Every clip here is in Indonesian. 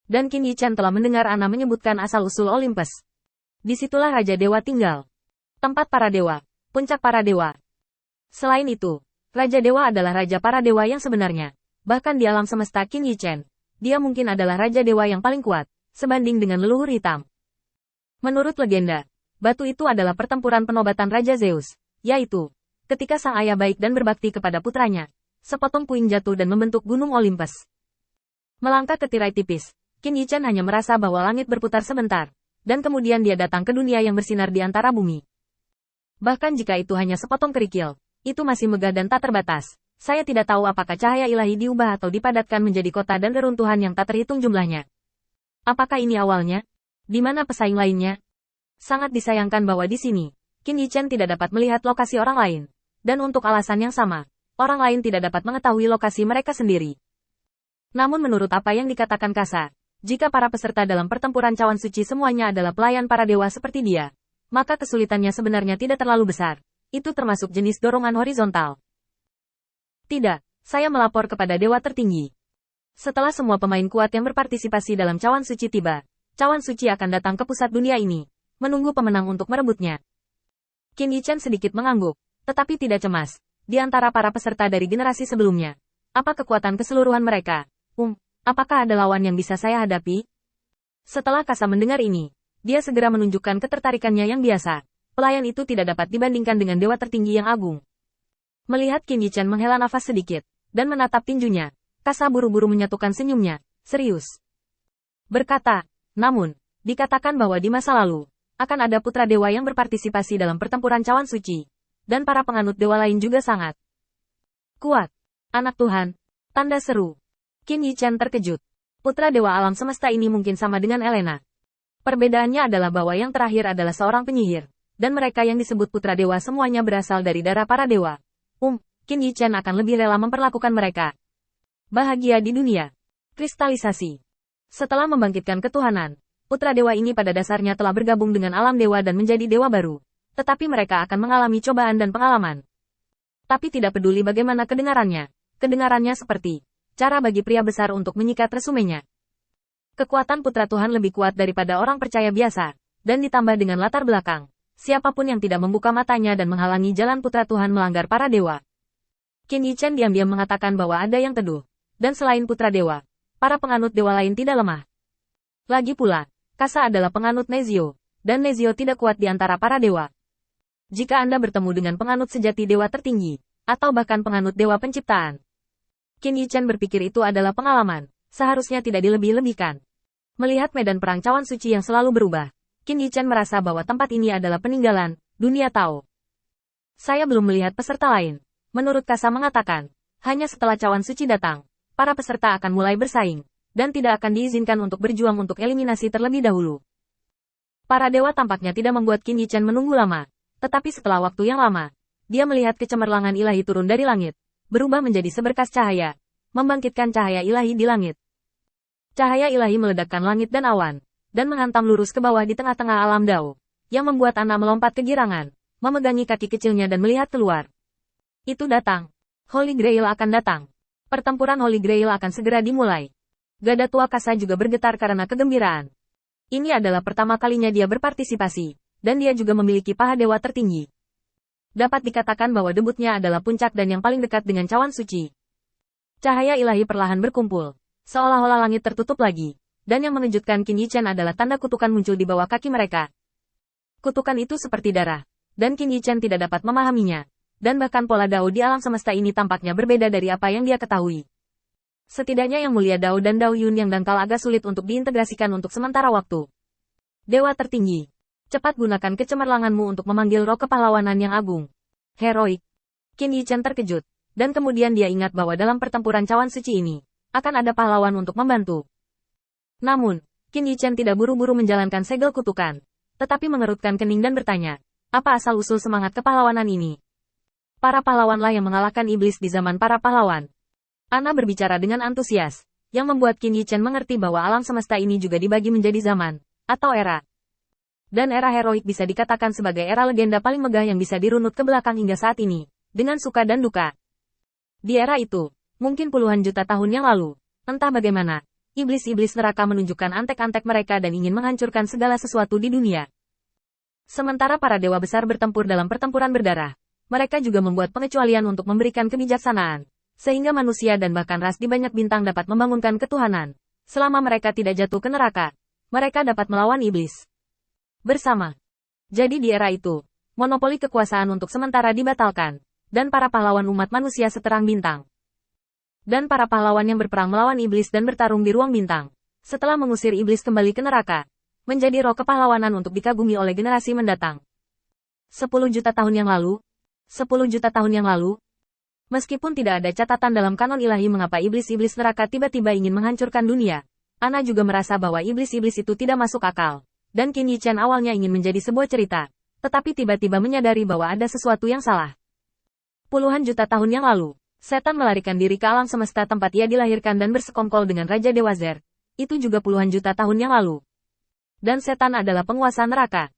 Dan Qin Yichan telah mendengar Ana menyebutkan asal-usul Olympus. Disitulah Raja Dewa tinggal. Tempat para dewa. Puncak para dewa. Selain itu, Raja Dewa adalah Raja para dewa yang sebenarnya. Bahkan di alam semesta Qin Yichan, dia mungkin adalah Raja Dewa yang paling kuat, sebanding dengan leluhur hitam. Menurut legenda, batu itu adalah pertempuran penobatan Raja Zeus, yaitu, ketika sang ayah baik dan berbakti kepada putranya, sepotong puing jatuh dan membentuk gunung Olympus. Melangkah ke tirai tipis, Qin Yichan hanya merasa bahwa langit berputar sebentar, dan kemudian dia datang ke dunia yang bersinar di antara bumi. Bahkan jika itu hanya sepotong kerikil, itu masih megah dan tak terbatas. Saya tidak tahu apakah cahaya ilahi diubah atau dipadatkan menjadi kota dan reruntuhan yang tak terhitung jumlahnya. Apakah ini awalnya? Di mana pesaing lainnya? Sangat disayangkan bahwa di sini, Qin Yichan tidak dapat melihat lokasi orang lain. Dan untuk alasan yang sama, orang lain tidak dapat mengetahui lokasi mereka sendiri. Namun menurut apa yang dikatakan Kasa, jika para peserta dalam pertempuran cawan suci semuanya adalah pelayan para dewa seperti dia, maka kesulitannya sebenarnya tidak terlalu besar. Itu termasuk jenis dorongan horizontal. Tidak, saya melapor kepada dewa tertinggi. Setelah semua pemain kuat yang berpartisipasi dalam cawan suci tiba, cawan suci akan datang ke pusat dunia ini, menunggu pemenang untuk merebutnya. Qin Yichan sedikit mengangguk, tetapi tidak cemas. Di antara para peserta dari generasi sebelumnya, apa kekuatan keseluruhan mereka? Apakah ada lawan yang bisa saya hadapi? Setelah Kasa mendengar ini, dia segera menunjukkan ketertarikannya yang biasa. Pelayan itu tidak dapat dibandingkan dengan dewa tertinggi yang agung. Melihat Qin Yichan menghela nafas sedikit, dan menatap tinjunya, Kasa buru-buru menyatukan senyumnya, serius. Berkata, namun, dikatakan bahwa di masa lalu, akan ada putra dewa yang berpartisipasi dalam pertempuran cawan suci. Dan para penganut dewa lain juga sangat kuat. Anak Tuhan, tanda seru. Qin Yichan terkejut. Putra dewa alam semesta ini mungkin sama dengan Elena. Perbedaannya adalah bahwa yang terakhir adalah seorang penyihir. Dan mereka yang disebut putra dewa semuanya berasal dari darah para dewa. Qin Yichan akan lebih rela memperlakukan mereka. Bahagia di dunia. Kristalisasi. Setelah membangkitkan ketuhanan, putra dewa ini pada dasarnya telah bergabung dengan alam dewa dan menjadi dewa baru. Tetapi mereka akan mengalami cobaan dan pengalaman. Tapi tidak peduli bagaimana kedengarannya. Kedengarannya seperti cara bagi pria besar untuk menyikat resumenya. Kekuatan putra Tuhan lebih kuat daripada orang percaya biasa, dan ditambah dengan latar belakang. Siapapun yang tidak membuka matanya dan menghalangi jalan putra Tuhan melanggar para dewa. Qin Yichan diam-diam mengatakan bahwa ada yang teduh. Dan selain putra dewa, para penganut dewa lain tidak lemah. Lagi pula, Kasa adalah penganut Nezio, dan Nezio tidak kuat di antara para dewa. Jika Anda bertemu dengan penganut sejati dewa tertinggi, atau bahkan penganut dewa penciptaan, Qin Yichan berpikir itu adalah pengalaman, seharusnya tidak dilebih-lebihkan. Melihat medan perang cawan suci yang selalu berubah, Qin Yichan merasa bahwa tempat ini adalah peninggalan dunia Tao. Saya belum melihat peserta lain. Menurut Kasa mengatakan, hanya setelah cawan suci datang, para peserta akan mulai bersaing, dan tidak akan diizinkan untuk berjuang untuk eliminasi terlebih dahulu. Para dewa tampaknya tidak membuat Qin Yichan menunggu lama. Tetapi setelah waktu yang lama, dia melihat kecemerlangan ilahi turun dari langit, berubah menjadi seberkas cahaya, membangkitkan cahaya ilahi di langit. Cahaya ilahi meledakkan langit dan awan, dan menghantam lurus ke bawah di tengah-tengah alam Dao, yang membuat Ana melompat kegirangan, memegangi kaki kecilnya dan melihat keluar. Itu datang. Holy Grail akan datang. Pertempuran Holy Grail akan segera dimulai. Gada tua Kasa juga bergetar karena kegembiraan. Ini adalah pertama kalinya dia berpartisipasi. Dan dia juga memiliki paha dewa tertinggi. Dapat dikatakan bahwa debutnya adalah puncak dan yang paling dekat dengan cawan suci. Cahaya ilahi perlahan berkumpul, seolah-olah langit tertutup lagi, dan yang mengejutkan Qin Yichan adalah tanda kutukan muncul di bawah kaki mereka. Kutukan itu seperti darah, dan Qin Yichan tidak dapat memahaminya, dan bahkan pola Dao di alam semesta ini tampaknya berbeda dari apa yang dia ketahui. Setidaknya yang mulia Dao dan Dao Yun yang dangkal agak sulit untuk diintegrasikan untuk sementara waktu. Dewa tertinggi. Cepat gunakan kecemerlanganmu untuk memanggil roh kepahlawanan yang agung. Heroik. Qin Yichan terkejut, dan kemudian dia ingat bahwa dalam pertempuran cawan suci ini, akan ada pahlawan untuk membantu. Namun, Qin Yichan tidak buru-buru menjalankan segel kutukan, tetapi mengerutkan kening dan bertanya, apa asal-usul semangat kepahlawanan ini? Para pahlawanlah yang mengalahkan iblis di zaman para pahlawan. Ana berbicara dengan antusias, yang membuat Qin Yichan mengerti bahwa alam semesta ini juga dibagi menjadi zaman, atau era. Dan era heroik bisa dikatakan sebagai era legenda paling megah yang bisa dirunut ke belakang hingga saat ini, dengan suka dan duka. Di era itu, mungkin puluhan juta tahun yang lalu, entah bagaimana, Iblis-iblis neraka menunjukkan antek-antek mereka dan ingin menghancurkan segala sesuatu di dunia. Sementara para dewa besar bertempur dalam pertempuran berdarah, mereka juga membuat pengecualian untuk memberikan kebijaksanaan, sehingga manusia dan bahkan ras di banyak bintang dapat membangunkan ketuhanan. Selama mereka tidak jatuh ke neraka, mereka dapat melawan iblis bersama. Jadi di era itu, monopoli kekuasaan untuk sementara dibatalkan, dan para pahlawan umat manusia seterang bintang. Dan para pahlawan yang berperang melawan iblis dan bertarung di ruang bintang, setelah mengusir iblis kembali ke neraka, menjadi roh kepahlawanan untuk dikagumi oleh generasi mendatang. 10 juta tahun yang lalu, 10 juta tahun yang lalu, meskipun tidak ada catatan dalam kanon ilahi mengapa iblis-iblis neraka tiba-tiba ingin menghancurkan dunia, Ana juga merasa bahwa iblis-iblis itu tidak masuk akal, dan Qin Yi Chen awalnya ingin menjadi sebuah cerita, tetapi tiba-tiba menyadari bahwa ada sesuatu yang salah. Puluhan juta tahun yang lalu, setan melarikan diri ke alam semesta tempat ia dilahirkan dan bersekongkol dengan Raja Dewa Zer. Itu juga puluhan juta tahun yang lalu. Dan setan adalah penguasa neraka.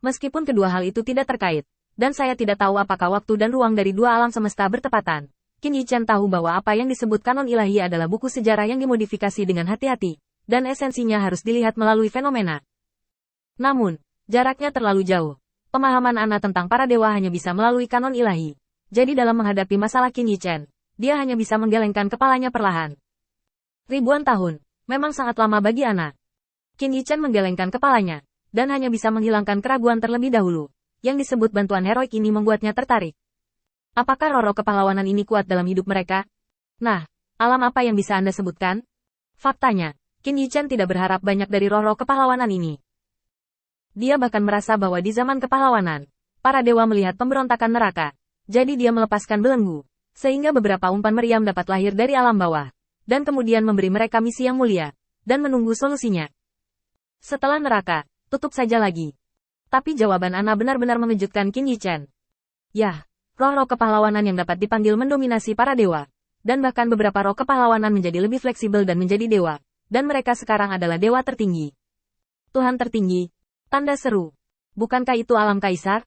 Meskipun kedua hal itu tidak terkait, dan saya tidak tahu apakah waktu dan ruang dari dua alam semesta bertepatan, Qin Yi Chen tahu bahwa apa yang disebut kanon ilahi adalah buku sejarah yang dimodifikasi dengan hati-hati, dan esensinya harus dilihat melalui fenomena. Namun, jaraknya terlalu jauh. Pemahaman Ana tentang para dewa hanya bisa melalui kanon ilahi. Jadi dalam menghadapi masalah Qin Yi Chen, dia hanya bisa menggelengkan kepalanya perlahan. Ribuan tahun, memang sangat lama bagi Ana. Qin Yi Chen menggelengkan kepalanya, dan hanya bisa menghilangkan keraguan terlebih dahulu. Yang disebut bantuan heroik ini membuatnya tertarik. Apakah roh-roh kepahlawanan ini kuat dalam hidup mereka? Nah, alam apa yang bisa Anda sebutkan? Faktanya, Qin Yi Chen tidak berharap banyak dari roh-roh kepahlawanan ini. Dia bahkan merasa bahwa di zaman kepahlawanan, para dewa melihat pemberontakan neraka. Jadi dia melepaskan belenggu, sehingga beberapa umpan meriam dapat lahir dari alam bawah, dan kemudian memberi mereka misi yang mulia, dan menunggu solusinya. Setelah neraka, tutup saja lagi. Tapi jawaban Ana benar-benar mengejutkan Qin Yi Chen. Yah, roh-roh kepahlawanan yang dapat dipanggil mendominasi para dewa, dan bahkan beberapa roh kepahlawanan menjadi lebih fleksibel dan menjadi dewa, dan mereka sekarang adalah dewa tertinggi. Tuhan tertinggi, tanda seru. Bukankah itu alam kaisar?